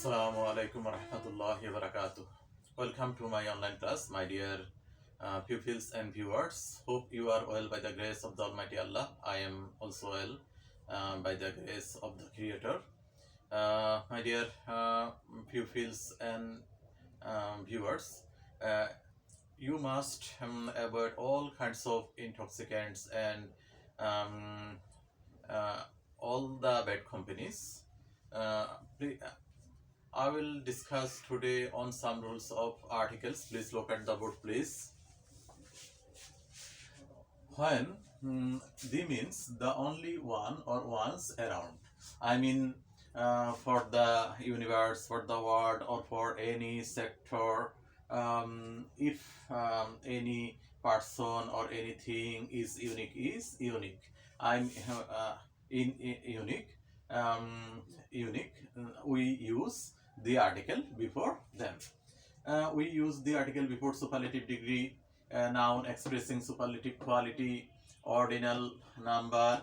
Assalamu alaikum warahmatullahi wabarakatuh. Welcome to my online class, my dear pupils and viewers. Hope you are well by the grace of the Almighty Allah. I am also well by the grace of the Creator. My dear pupils and viewers, you must avoid all kinds of intoxicants and um, uh, all the bad companies. Uh, I will discuss today on some rules of articles. Please look at the board, please. When the means the only one or ones around. I mean, for the universe, for the world, or for any sector, if any person or anything is unique. I'm unique. Unique. We use the article before them. We use the article before superlative degree, noun expressing superlative quality, ordinal number,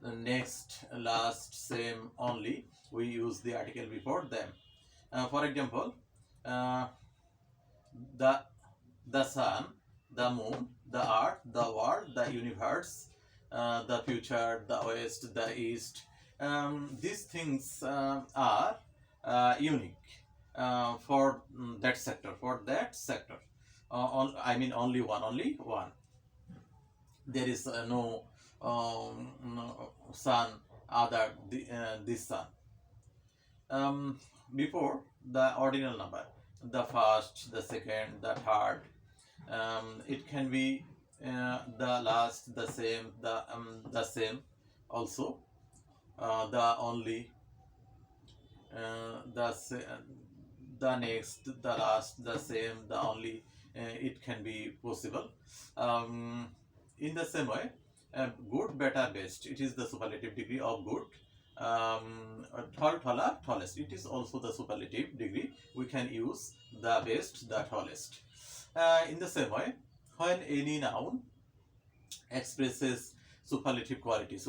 the next, last, same, only. We use the article before them. For example, uh, the sun, the moon, the earth, the world, the universe, the future, the west, the east. These things are unique for that sector. I mean only one. There is no sun other this sun. Before the ordinal number, the first, the second, the third. It can be the last, the same also, the only, the next, the last, the same, the only. It can be possible. In the same way, good, better, best. It is the superlative degree of good. Tall, taller, tallest. It is also the superlative degree. We can use the best, the tallest. In the same way, when any noun expresses superlative quality,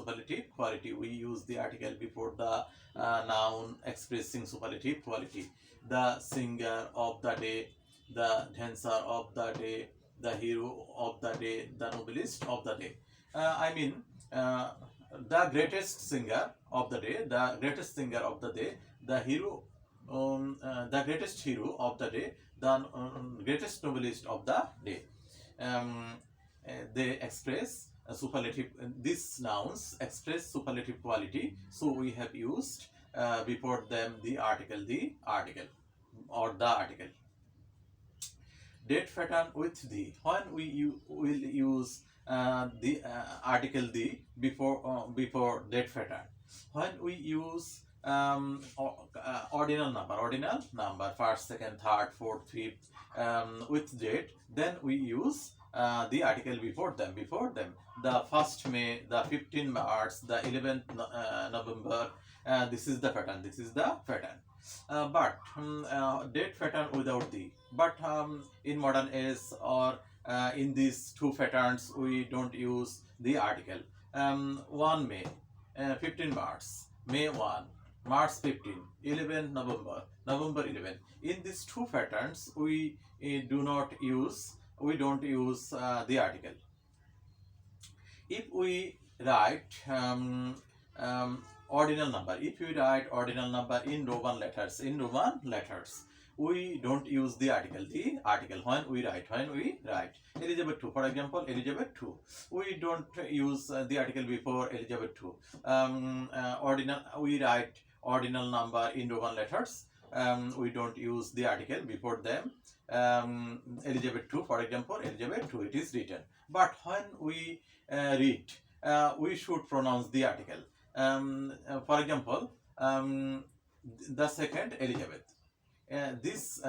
we use the article before the noun expressing superlative quality. The singer of the day, the dancer of the day, the hero of the day, the novelist of the day. The greatest singer of the day, the hero, the greatest hero of the day, the greatest novelist of the day. They express superlative. These nouns express superlative quality, so we have used before them the article or the article. Date pattern with the. When we will use the article the before date pattern. When we use ordinal number, first, second, third, fourth, fifth, with date, then we use the article before them. The 1st May, the 15th March, the 11th November. This is the pattern. But date pattern without the. But in modern age, or in these two patterns, we don't use the article. 1 May, 15 March, May 1, March 15, 11 November, November 11. In these two patterns, we don't use the article. If we write ordinal number, in Roman letters, we don't use the article. When we write Elizabeth II, for example, Elizabeth II, we don't use the article before Elizabeth II. We write ordinal number in Roman letters. We don't use the article before them. Elizabeth II, for example, Elizabeth II, it is written. But when we read, we should pronounce the article. For example, the second Elizabeth. This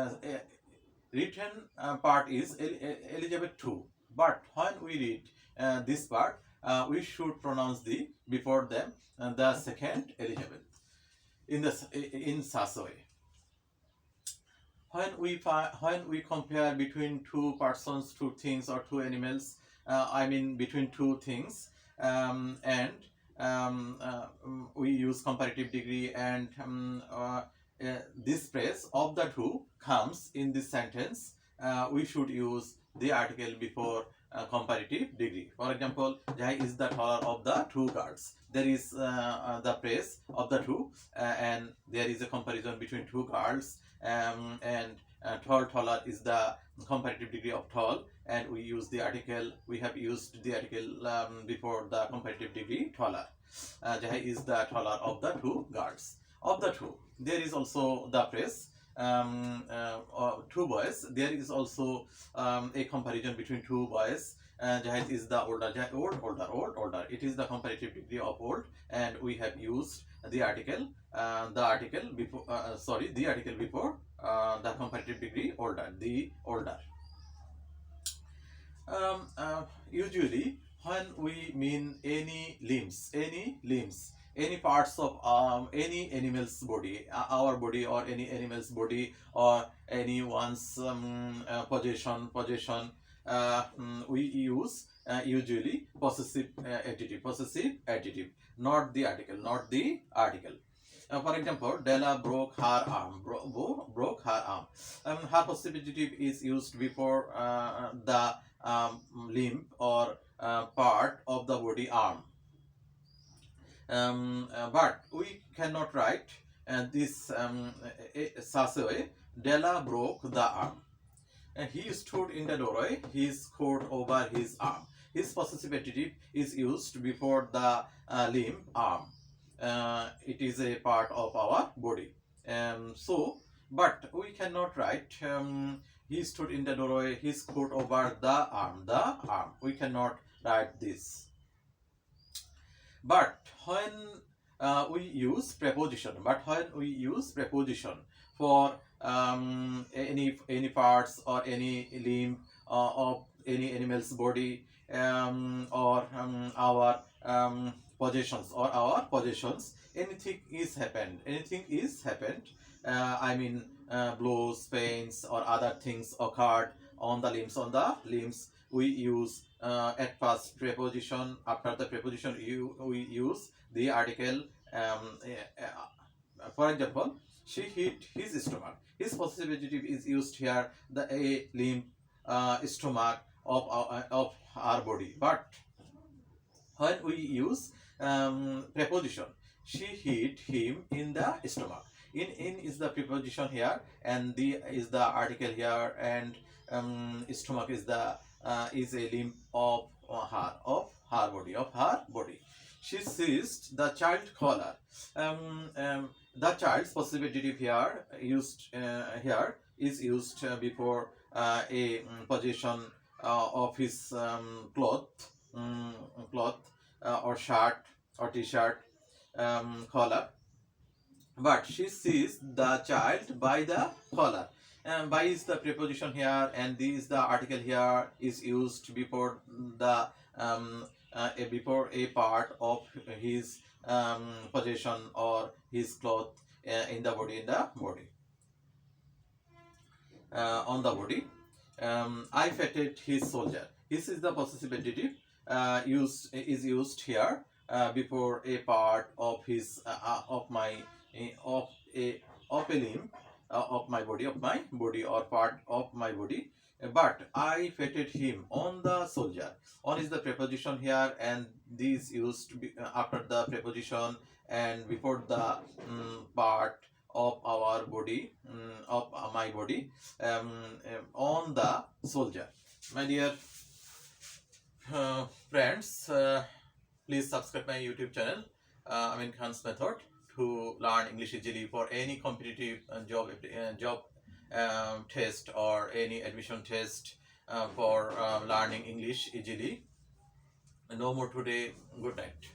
written part is Elizabeth II. But when we read this part, we should pronounce the before them the second Elizabeth in such a way. When we compare between two persons, two things, or two animals, between two things, and we use comparative degree, and this phrase of the two comes in this sentence. We should use the article before comparative degree. For example, Jai is the taller of the two girls. There is the phrase of the two, and there is a comparison between two girls, and taller is the comparative degree of tall, and we use the article. We have used the article before the comparative degree taller. Jai is the taller of the two girls. Of the two, there is also the phrase two boys. There is also a comparison between two boys. Jahid is the older. Older. It is the comparative degree of old, and we have used the article. The article before. The article before the comparative degree older. The older. Usually, when we mean any limbs, any parts of any animal's body, our body or any animal's body, or anyone's possession, we use usually possessive adjective, not the article. For example, Della broke her arm. Broke her arm. Her possessive adjective is used before the limb or part of the body, arm. But we cannot write this such a way. Della broke the arm. He stood in the doorway, his coat over his arm. His possessive adjective is used before the limb, arm. It is a part of our body. But we cannot write he stood in the doorway, his coat over the arm. We cannot write this. But when we use preposition, for any parts or any limb of any animal's body, or our possessions, anything is happened. Blows, pains, or other things occurred on the limbs. We use at first preposition. After the preposition, we use the article. For example, she hit his stomach. His possessive adjective is used here, the limb, stomach of our body. But when we use preposition, she hit him in the stomach. In is the preposition here, and the is the article here, and stomach is the is a limb of her body. She seized the child collar. The child's possessive adjective here is used before a possession of his cloth, or shirt or t-shirt, collar. But she seized the child by the collar. By is the preposition here, and this is the article here, is used before the before a part of his possession or his cloth in the body. On the body. I fetted his soldier. This is the possessive adjective is used here before a part of his of a limb of my body or part of my body. But I fetted him on the soldier. On is the preposition here, and this used to be after the preposition and before the part of our body, of my body, on the soldier. My dear friends, please subscribe my YouTube channel, Amin Khan's Method, to learn English easily for any competitive job test or any admission test, for learning English easily. No more today. Good night.